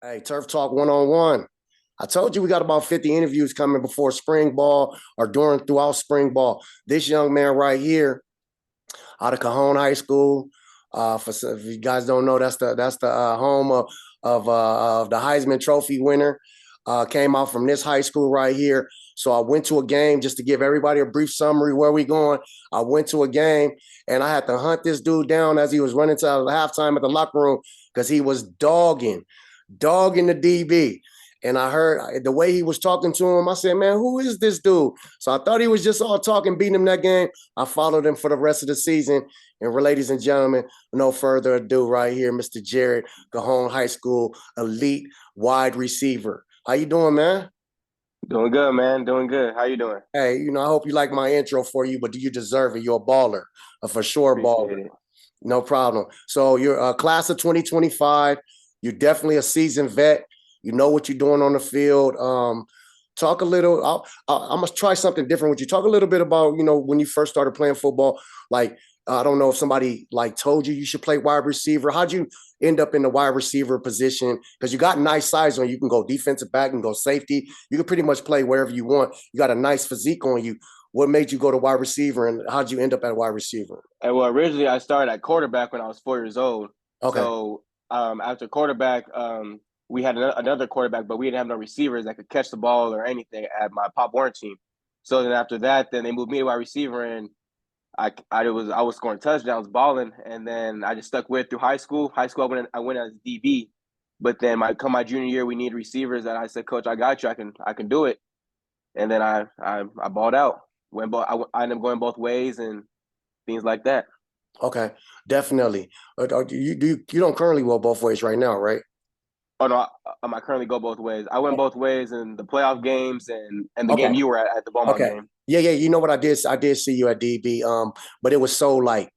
Hey, Turf Talk one-on-one. I told you we got about 50 interviews coming before spring ball or throughout spring ball. This young man right here, out of Cajon High School. If you guys don't know, that's the home of the Heisman Trophy winner. Came out from this high school right here. So I went to a game just to give everybody a brief summary where we going. I went to a game and I had to hunt this dude down as he was running to the halftime at the locker room because he was dogging the DB. And I heard the way he was talking to him. I said, man, who is this dude? So I thought he was just all talking, beating him that game. I followed him for the rest of the season. And ladies and gentlemen, no further ado, right here, Mr. Jered, Cajon High School elite wide receiver. How you doing, man? Doing good, man. Doing good. How you doing? Hey, I hope you like my intro for you, but do you deserve it? You're a baller, a for sure baller. Appreciate it. No problem. So you're a class of 2025. You're definitely a seasoned vet. You know what you're doing on the field. Talk a little. I must try something different with you. Talk a little bit about when you first started playing football. Like I don't know if somebody like told you should play wide receiver. How'd you end up in the wide receiver position? Because you got nice size on you. You can go defensive back and go safety. You can pretty much play wherever you want. You got a nice physique on you. What made you go to wide receiver, and how'd you end up at wide receiver? And well, originally I started at quarterback when I was 4 years old. Okay. So after quarterback, we had another quarterback, but we didn't have no receivers that could catch the ball or anything at my Pop Warner team. So then after that, then they moved me to wide receiver, and I was scoring touchdowns, balling, and then I just stuck with through high school. High school, I went as DB, but then my junior year, we need receivers, and I said, Coach, I got you. I can do it. And then I balled out. I ended up going both ways and things like that. Okay, definitely. You don't currently go both ways right now, right? Oh no, I currently go both ways. I went both ways in the playoff games and the game Okay, you were at the Beaumont okay. game. Yeah, yeah. You know what I did? I did see you at DB. But it was so like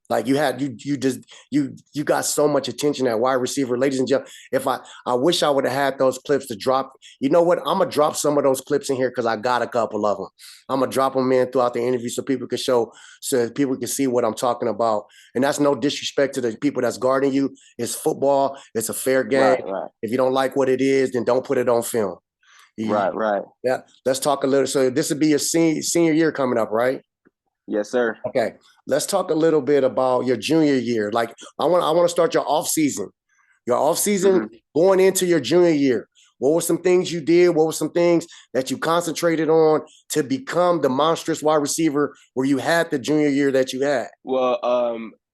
you got so much attention at wide receiver, ladies and gentlemen. If I wish I would have had those clips to drop. You know what? I'm gonna drop some of those clips in here because I got a couple of them. I'm gonna drop them in throughout the interview so people can see what I'm talking about. And that's no disrespect to the people that's guarding you. It's football. It's a fair game. Right, right, If you don't like what it is, then don't put it on film. You- right, right. yeah. Let's talk a little. So this would be your senior year coming up, right? Yes, sir. Okay, let's talk a little bit about your junior year. Like I want to start your off season. Your off season Hmm. going into your junior year. What were some things you did? What were some things that you concentrated on to become the monstrous wide receiver where you had the junior year that you had? Well,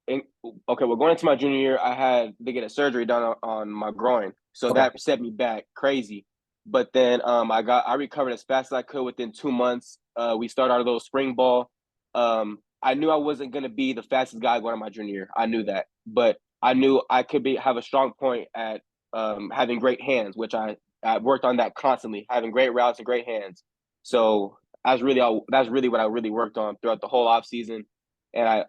okay. Well, going into my junior year, I had to get a surgery done on my groin, so Okay, that set me back crazy. But then I recovered as fast as I could within 2 months. We started our little spring ball. I knew I wasn't gonna be the fastest guy going to my junior year. I knew that, but I knew I could have a strong point at having great hands, which I worked on that constantly, having great routes and great hands. So that's really what I really worked on throughout the whole off season. And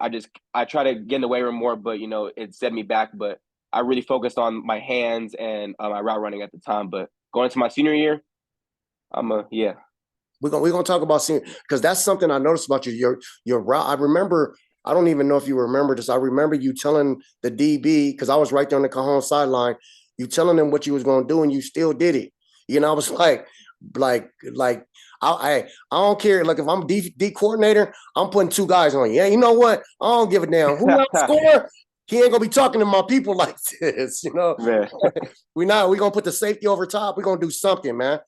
I try to get in the weight room more, but it set me back. But I really focused on my hands and my route running at the time. But going into my senior year, I'm a yeah. we're gonna talk about senior because that's something I noticed about you. Your route. I remember. I don't even know if you remember this. I remember you telling the DB because I was right there on the Cajon sideline. You telling them what you was gonna do, and you still did it. I was like I don't care. Like if I'm D coordinator, I'm putting two guys on you. Yeah, you know what? I don't give a damn who else score. He ain't gonna be talking to my people like this. Man. We gonna put the safety over top. We're gonna do something, man.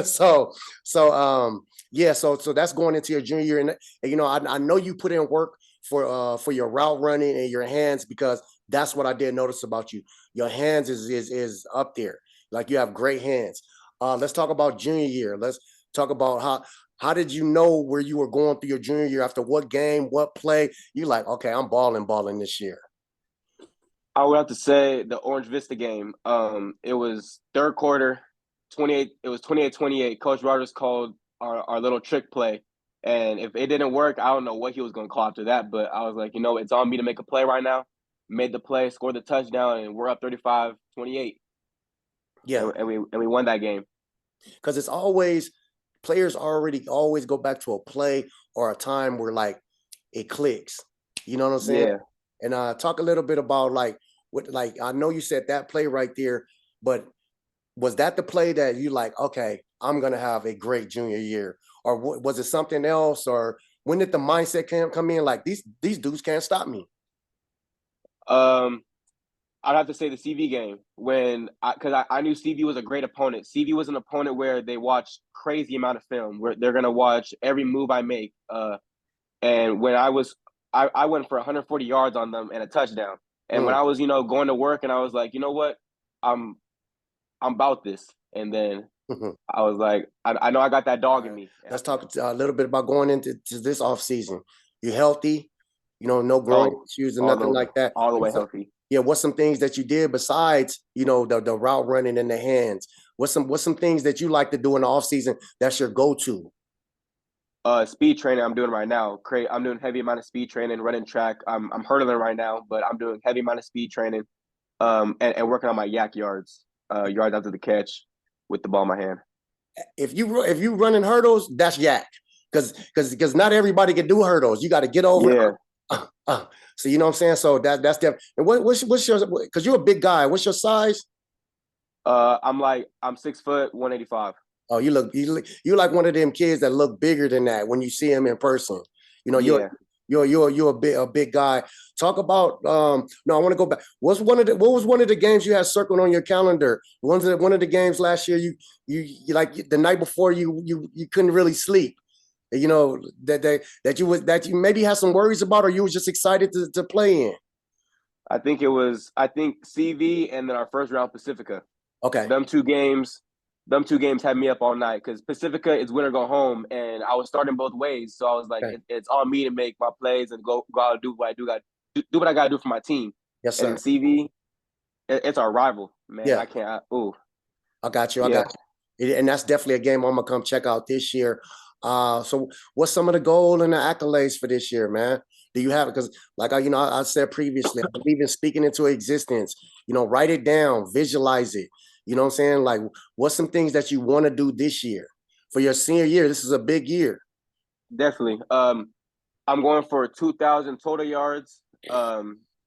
so so that's going into your junior year, and I know you put in work for your route running and your hands because that's what I did notice about you. Your hands is up there. Like you have great hands. Let's talk about junior year. Let's talk about how did you know where you were going through your junior year after what game, what play? You like, okay, I'm balling this year. I would have to say the Orange Vista game. It was third quarter, 28. It was 28-28. Coach Rogers called our little trick play, and if it didn't work, I don't know what he was going to call after that. But I was like, it's on me to make a play right now. Made the play, scored the touchdown, and we're up 35-28, Yeah, and we won that game. because it's always players already always go back to a play or a time where like it clicks. You know what I'm saying? Yeah. And talk a little bit about like what like I know you said that play right there, but was that the play that you like, okay, I'm going to have a great junior year? Or was it something else? Or when did the mindset come in like these dudes can't stop me? Um, I'd have to say the CV game when because I knew CV was a great opponent. CV was an opponent where they watch crazy amount of film, where they're gonna watch every move I make. And when I went for 140 yards on them and a touchdown. And when Mm. I was, going to work, and I was like, you know what, I'm I'm about this. And then I was like, I know I got that All dog in right. me. Let's talk a little bit about going into this off season. You healthy? No growing Oh, issues and nothing like that. all the way healthy. Yeah, what's some things that you did besides, the route running in the hands? What's some things that you like to do in the off season that's your go-to? Speed training I'm doing right now. I'm doing heavy amount of speed training, running track. I'm hurdling right now, but I'm doing heavy amount of speed training. And working on my yak yards, yards after the catch with the ball in my hand. If you running hurdles, that's yak. Because not everybody can do hurdles. You got to get over. Yeah. So you know what I'm saying? So that's definitely. And what's your, because you're a big guy. What's your size? I'm 6 foot 185. Oh, you like one of them kids that look bigger than that when you see him in person. You know, Yeah. you're a big guy. Talk about no, I want to go back. What was one of the games you had circled on your calendar? One of the games last year you like the night before you couldn't really sleep. That you maybe had some worries about, or you was just excited to play in. I think CV and then our first round Pacifica. Okay. Them two games had me up all night because Pacifica is win or go home, and I was starting both ways. So I was like, Okay. it's on me to make my plays and go out and do what I do what I got to do for my team. Yes, And then sir. CV, it's our rival, man. Yeah. I can't. Ooh, I got you. I yeah. got you. And that's definitely a game I'm gonna come check out this year. So what's some of the goal and the accolades for this year, man? Do you have it? Because like I said previously, I believe in speaking into existence. Write it down, visualize it. You know what I'm saying? Like, what's some things that you want to do this year for your senior year? This is a big year. Definitely. I'm going for 2,000 total yards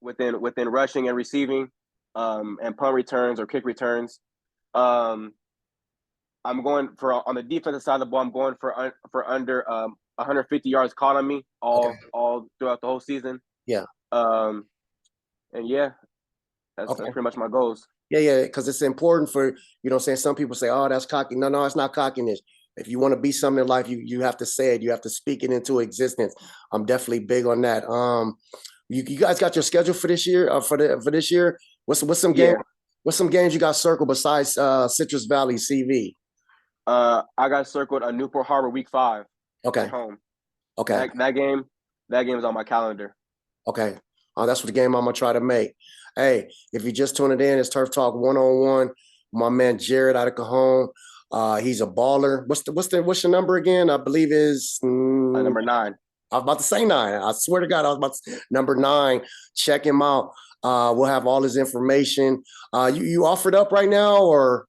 within rushing and receiving, and punt returns or kick returns. Um, I'm going for on the defensive side of the ball. I'm going for under 150 yards caught on me Okay. all throughout the whole season. Yeah. Um, and yeah, that's Okay. pretty much my goals. Yeah, because it's important for, saying some people say, oh, that's cocky. No, it's not cockiness. If you want to be something in life, you have to say it. You have to speak it into existence. I'm definitely big on that. You guys got your schedule for this year? For this year, what's some game? Yeah. What's some games you got circled besides Citrus Valley CV? I got circled a Newport Harbor week 5 Okay, at home. okay, That game is on my calendar. okay. That's what the game I'm gonna try to make. Hey, if you just tuned it in, it's Turf Talk 101. My man Jered out of Cajon. He's a baller. What's your number again? I believe is Number 9. I was about to say 9. I swear to God, I was about to say number 9. Check him out. We'll have all his information. You offered up right now, or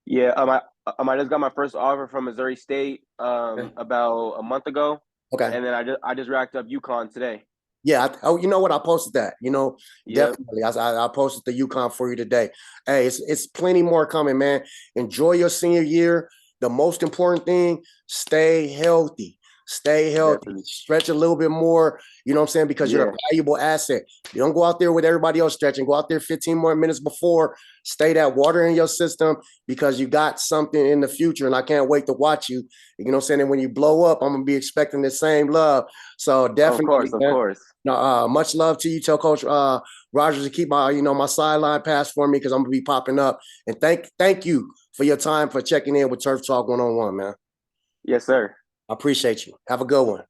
Yeah, I just got my first offer from Missouri State about a month ago, okay? and then I just racked up UConn today. Yeah. You know what? I posted that. Yep. Definitely. I posted the Yukon for you today. Hey, it's plenty more coming, man. Enjoy your senior year. The most important thing: stay healthy. Stay healthy. Definitely. Stretch a little bit more. You know what I'm saying? Because you're Yeah. a valuable asset. You don't go out there with everybody else stretching. Go out there 15 more minutes before. Stay that water in your system because you got something in the future. And I can't wait to watch you. You know what I'm saying? And when you blow up, I'm gonna be expecting the same love. So Of course, definitely, of man. course. No, much love to you. Tell Coach Rogers to keep my sideline pass for me because I'm gonna be popping up. And thank you for your time for checking in with Turf Talk 101, man. Yes, sir. I appreciate you. Have a good one.